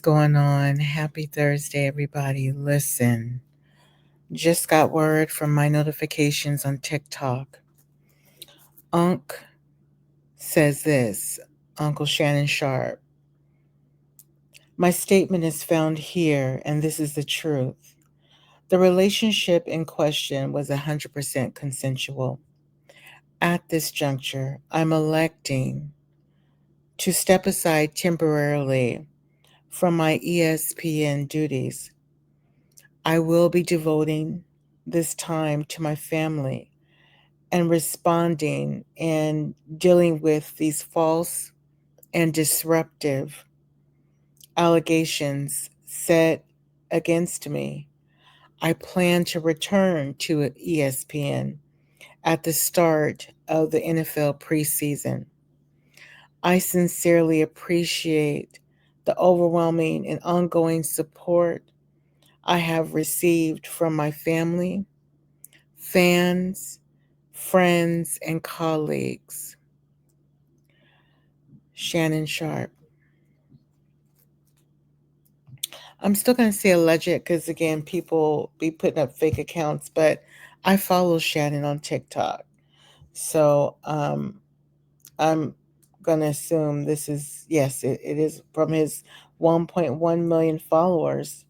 going on? Happy Thursday, everybody. Listen, just got word from my notifications on TikTok. Unc says this, Uncle Shannon Sharpe. My statement is found here, and this is the truth. The relationship in question was 100% consensual. At this juncture, I'm electing to step aside temporarily from my ESPN duties. I will be devoting this time to my family and responding and dealing with these false and disruptive allegations set against me. I plan to return to ESPN at the start of the NFL preseason. I sincerely appreciate the overwhelming and ongoing support I have received from my family, fans, friends, and colleagues. Shannon Sharpe. I'm still going to say alleged because, again, people be putting up fake accounts, but I follow Shannon on TikTok. So I'm going to assume this is, yes, it is from his 1.1 million followers.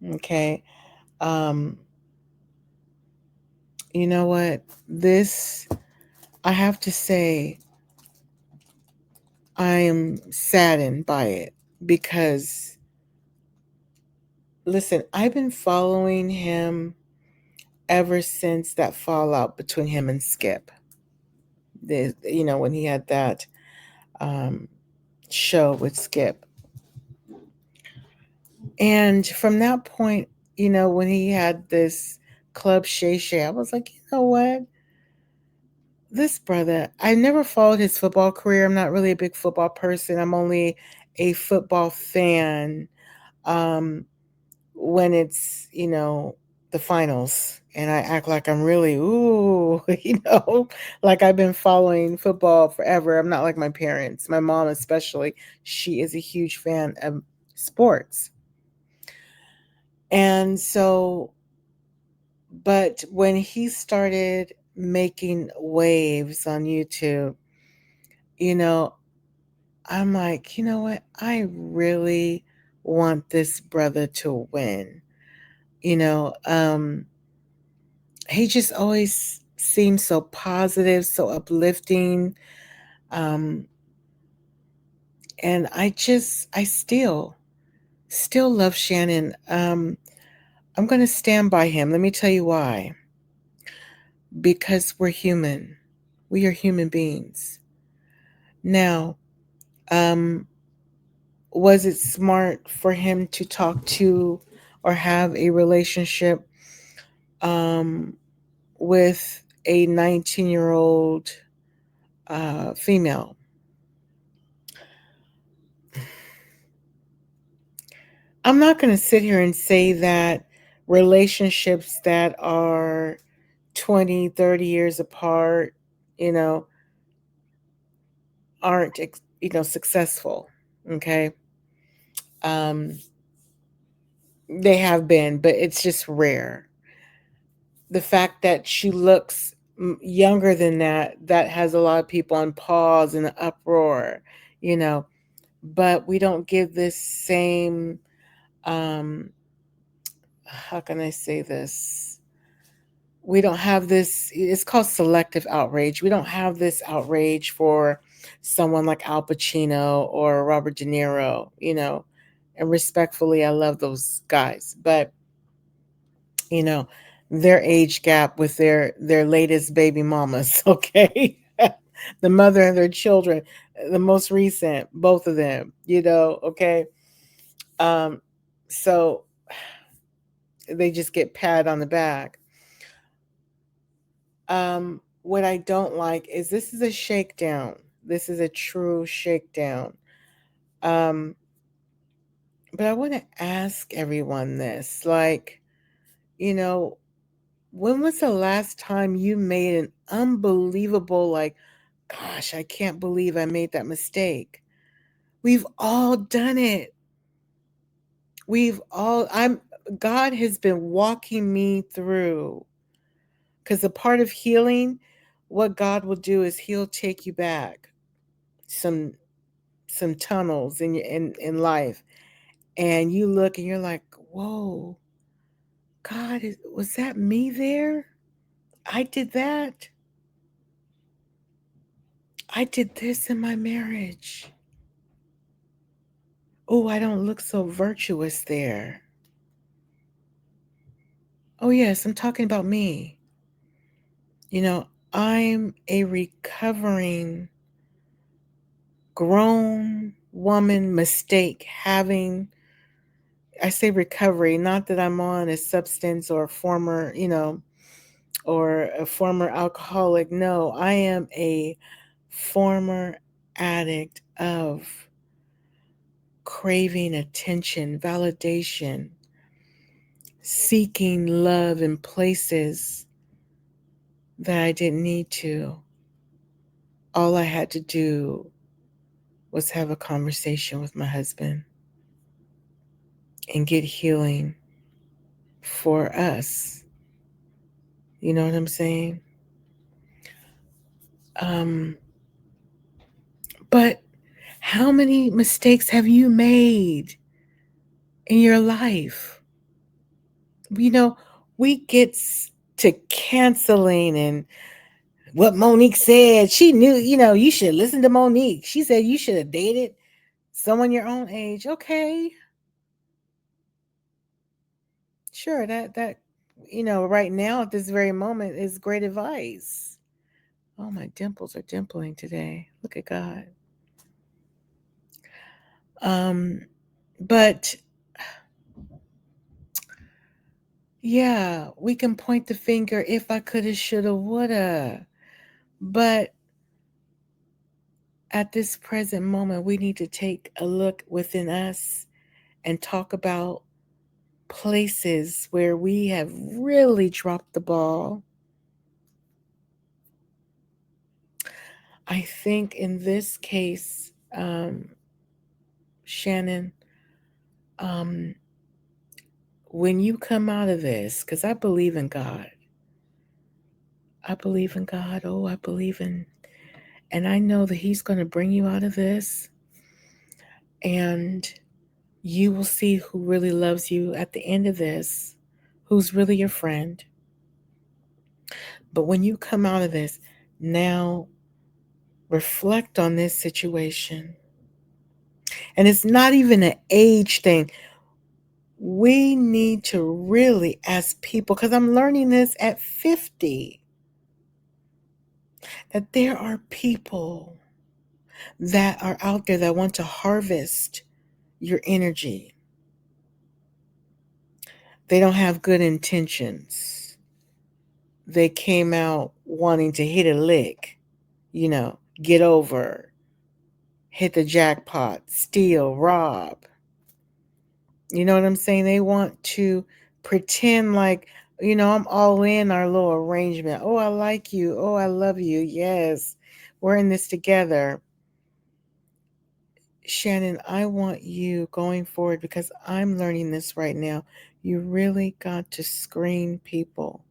Okay. Um, you know what? This, I have to say, I am saddened by it because, listen, I've been following him ever since that fallout between him and Skip. When he had that um, show with Skip. And from that point, when he had this Club Shay Shay, I was like, you know what? This brother, I never followed his football career. I'm not really a big football person. I'm only a football fan. Um, when it's the finals and I act like I'm really like I've been following football forever. I'm not like my parents, my mom especially. She is a huge fan of sports. And so, but when he started making waves on YouTube, you know I'm like, you know what, I really want this brother to win. you know um he just always seems so positive, so uplifting. Um, and I still love Shannon. I'm going to stand by him. Let me tell you why. Because we're human. We are human beings. Now, um, was it smart for him to talk to or have a relationship um, with a 19-year-old female? I'm not going to sit here and say that relationships that are 20, 30 years apart, you know, aren't, successful. Okay. Um, they have been, but it's just rare. The fact that she looks younger than that has a lot of people on pause and uproar, you know, but we don't give this same, um, how can I say this? We don't have this, it's called selective outrage. We don't have this outrage for someone like Al Pacino or Robert De Niro, and respectfully, I love those guys, but you know their age gap with their latest baby mamas. Okay. The mother and their children, the most recent, both of them, okay. um so they just get pat on the back. What I don't like is this is a shakedown. This is a true shakedown. Um, but I want to ask everyone this, like, you know, when was the last time you made an unbelievable, like, gosh, I can't believe I made that mistake? We've all done it. We've all, God has been walking me through, because a part of healing, what God will do is He'll take you back some tunnels in life, and you look and you're like, whoa, God, was that me there? I did that. I did this in my marriage. Oh, I don't look so virtuous there. Oh, yes, I'm talking about me. You know, I'm a recovering grown woman mistake having, I say recovery, not that I'm on a substance or a former, or a former alcoholic. No, I am a former addict of craving attention, validation, seeking love in places that I didn't need to. All I had to do was have a conversation with my husband and get healing for us. You know what I'm saying? Um, but how many mistakes have you made in your life? You know, we get to canceling and what Monique said. She knew, you should listen to Monique. She said you should have dated someone your own age. Okay. Sure, that right now at this very moment is great advice. Oh, my dimples are dimpling today. Look at God. Um, but yeah, we can point the finger if I coulda, shoulda, woulda. But at this present moment, we need to take a look within us and talk about places where we have really dropped the ball. I think in this case, Shannon, um, when you come out of this, because I believe in God, I believe in God. Oh, I believe in, and I know that He's going to bring you out of this, and you will see who really loves you at the end of this, who's really your friend. But when you come out of this, now reflect on this situation. And it's not even an age thing. We need to really, as people, because I'm learning this at 50, that there are people that are out there that want to harvest your energy. They don't have good intentions. They came out wanting to hit a lick, get over, hit the jackpot, steal, rob. You know what I'm saying? They want to pretend like, I'm all in our little arrangement. Oh, I like you. Oh, I love you. Yes, we're in this together. Shannon, I want you going forward, because I'm learning this right now. You really got to screen people.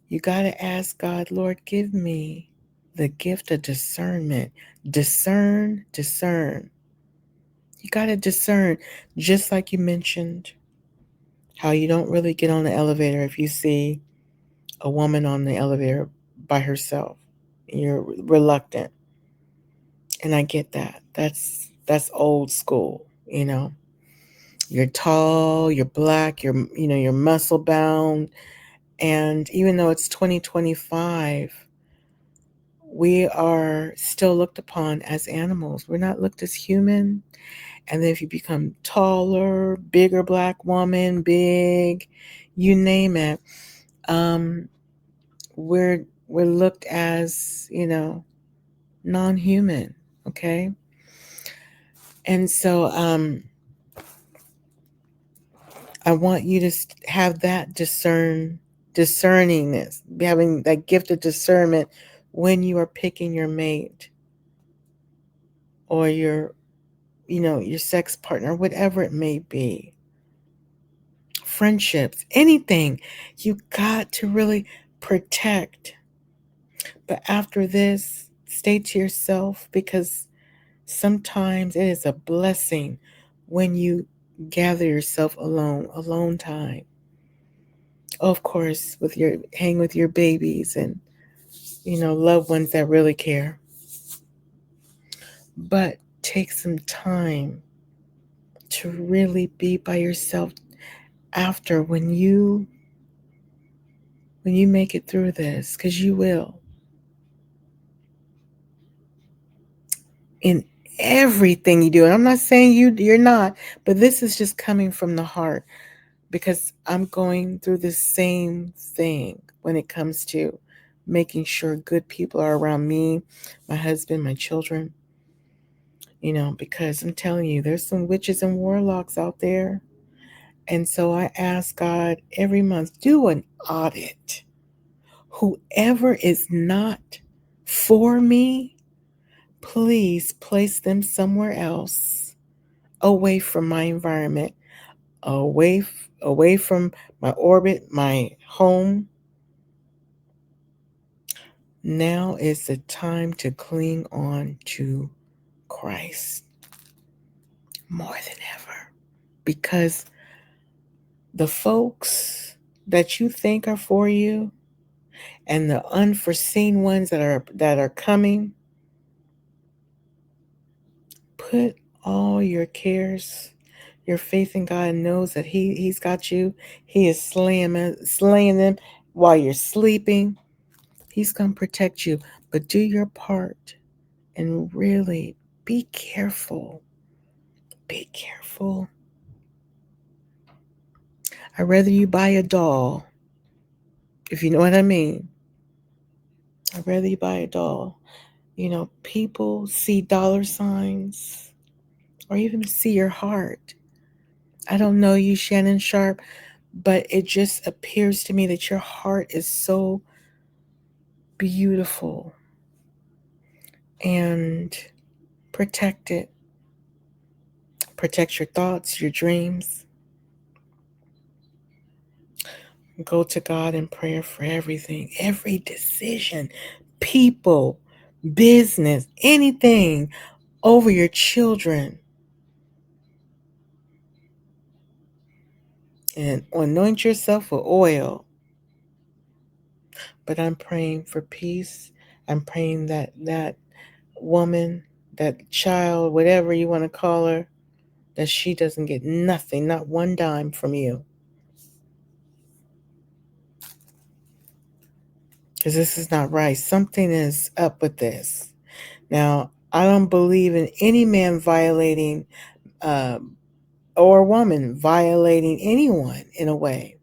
You got to ask God, Lord, give me the gift of discernment. Discern, discern. You got to discern, just like you mentioned, how you don't really get on the elevator if you see a woman on the elevator by herself. You're reluctant. And I get that. That's old school. You're tall, you're black, you're muscle bound, and even though it's 2025, we are still looked upon as animals. We're not looked as human. And then if you become taller, bigger black woman, big, you name it, um, we're looked as, non-human. Okay. And so I want you to have that discerningness, having that gift of discernment when you are picking your mate. or your sex partner, whatever it may be, friendships, anything. You got to really protect. But after this, stay to yourself, because sometimes it is a blessing when you gather yourself alone time. Of course, hang with your babies and loved ones that really care. But take some time to really be by yourself after, when you make it through this, because you will, in everything you do. And I'm not saying you're not, but this is just coming from the heart, because I'm going through the same thing when it comes to making sure good people are around me, my husband, my children, because I'm telling you, there's some witches and warlocks out there. And so I ask God every month, do an audit. Whoever is not for me, please place them somewhere else, away from my environment, away from my orbit, my home. Now is the time to cling on to Christ more than ever, because the folks that you think are for you, and the unforeseen ones that are coming, put all your cares, your faith in God, and knows that He's got you. He is slaying them while you're sleeping. He's gonna protect you, but do your part and really be careful. Be careful. I'd rather you buy a doll, if you know what I mean. I'd rather you buy a doll. People see dollar signs, or even see your heart. I don't know you, Shannon Sharpe, but it just appears to me that your heart is so beautiful, and protect it. Protect your thoughts, your dreams. Go to God in prayer for everything, every decision, people, business, anything, over your children. And anoint yourself with oil. But I'm praying for peace. I'm praying that woman, that child, whatever you want to call her, that she doesn't get nothing, not one dime from you. Because this is not right. Something is up with this. Now, I don't believe in any man violating, or woman violating anyone in a way.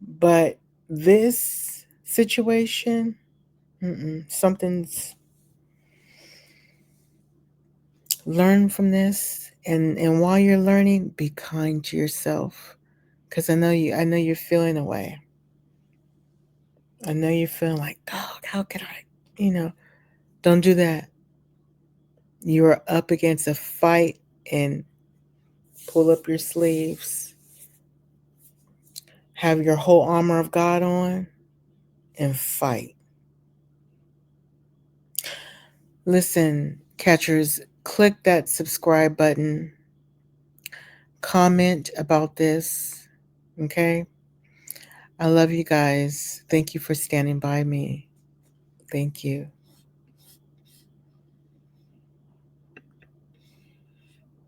But this situation, something's, learn from this, and while you're learning, be kind to yourself, because I know you're feeling away. I know you're feeling like, oh, how could I, you know, don't do that. You are up against a fight, and pull up your sleeves, have your whole armor of God on, and fight. Listen, catchers, click that subscribe button, comment about this, okay? I love you guys. Thank you for standing by me. Thank you.